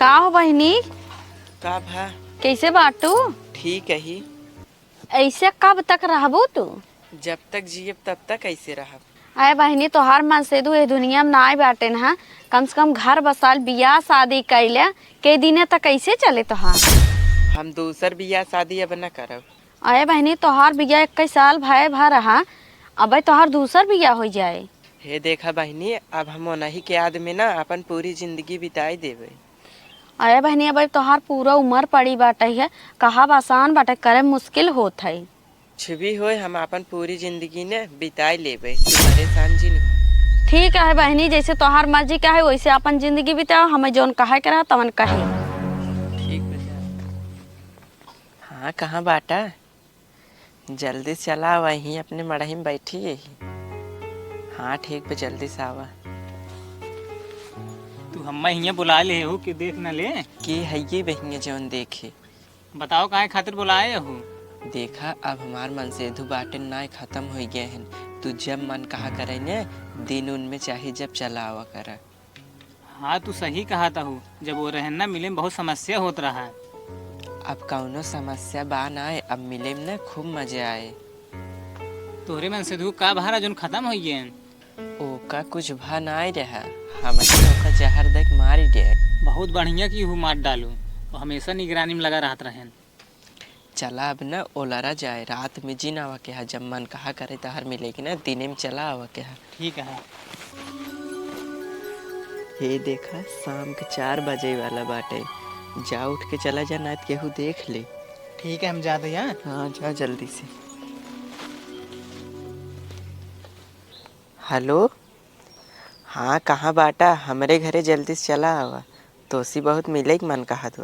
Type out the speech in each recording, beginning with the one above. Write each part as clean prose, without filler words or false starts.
का हो बहिनी? का भा? कैसे बाटू? ठीक है ही। ऐसे कब तक रहबू तू? जब तक जियब तब तक ऐसे रहब। अरे बहिनी तोहार मन से ये दुनिया में ना बाटे न। कम से कम घर बसाल बियाह शादी कैले के दिने तक कैसे चले तोहार? हम दूसर बियाह शादी अब न करब। अरे बहिनी तोहार बियाह 21 साल भय भर रहा, अब तोहार दूसर बियाह हो जाए। हे देखा बहनी, अब हम ओनही के याद में ना अपन पूरी जिंदगी बिताई देवे। अरे बहनी अब तोहार पूरा उम्र पड़ी बाटे है, कहा आसान बाटे करे मुश्किल होत है। कुछ भी होए हम अपन पूरी जिंदगी ने बिताई लेवे, तू परेशान जिन हो। ठीक है बहनी, जैसे तोहार मर्जी का है वैसे अपन जिंदगी बिताओ, हमें जौन कहे के रहा तवन कहे। ठीक बजा। हाँ कहाँ बाटा? जल्दी से चला, वहीं अपने मड़ही में बैठी यही। हाँ ठीक बा, जल्दी से आवा। तू हम्मा हियाँ बुला ले हो कि देख न ले। की है ये बहिनी जौन देखे? बताओ काहे खातिर बुलाए हो? देखा अब हमार मन से धु बाटे ना खत्म हो गए हैं। तू जब मन कहा करे ने दिन उनमें चाहे जब चला आवा करा। हाँ तू सही कहा था हूँ, जब वो रहना मिले में बहुत समस्या होत रहा है। अब कौनो समस्या बा ना आए, अब मिले में ना खूब मजा आए। तोहरे मन से धू का भारा जोन खत्म हो गए। ओका कुछ भा ना आए रहा, हम ओका जहर देख मारी दे। बहुत बढ़िया की हूँ मार डालू, वो हमेशा निगरानी में लगा रहत रहन। चला अब ना ओलरा जाए, रात में जिन आवा के हा, जब मन कहा करे तहर मिलेगी ना दिने में चला आवा के हा। ठीक है। ये देखा शाम के 4 बजे वाला बाटे, जा उठ के चला जा, ना केहू देख ले। ठीक है हम जाते हैं। हाँ जा जल्दी से। हेलो, हाँ कहाँ बाटा? हमरे घरे जल्दी से चला आवा, तोसी बहुत मिले मन कहा तो।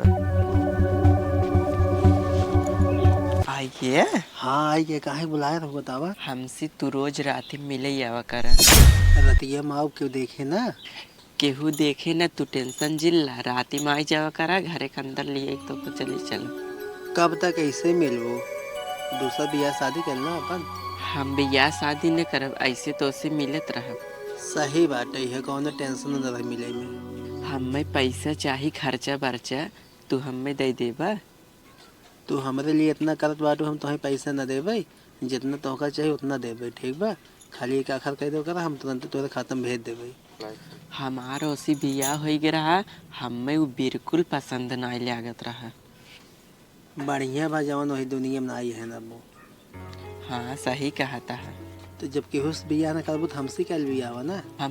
आइए। हाँ आइए, काहे बुलाया था बतावा। हमसे तू रोज रात में मिले आवा करा। रतिया माँ क्यों देखे ना? केहू देखे ना, तू टेंशन जिल्ला, रात में आई जावा करा, घरे के अंदर लिए तो चली चल। कब तक ऐसे मिलबो? दूसरा बियाह शादी करना अपन। हम बियाह शादी न करब, ऐसे तो से मिलत रहब। सही बात है, कौन टेंशन न रह मिले में। हमें पैसा चाहिए, खर्चा बर्चा तू हमें दे देबा। तू हमारे लिए इतना करत बाटू, हम तुम्हें पैसा न देबे, जितना तोहका चाहिए उतना देबे, ठीक बा? खाली एक आखिर कह दो करा, हम तुरंत तोरे खाता में भेज देबे। हमारा उसी बियाह हो गया रहा, हमें वो बिल्कुल पसंद ना लागत रहा। बढ़िया बा, जवन वही दुनिया में आई है ना वो। हाँ सही कहा था। तो जब केहू से बियाह न करबू तो हमसे कल बियाह ना। हम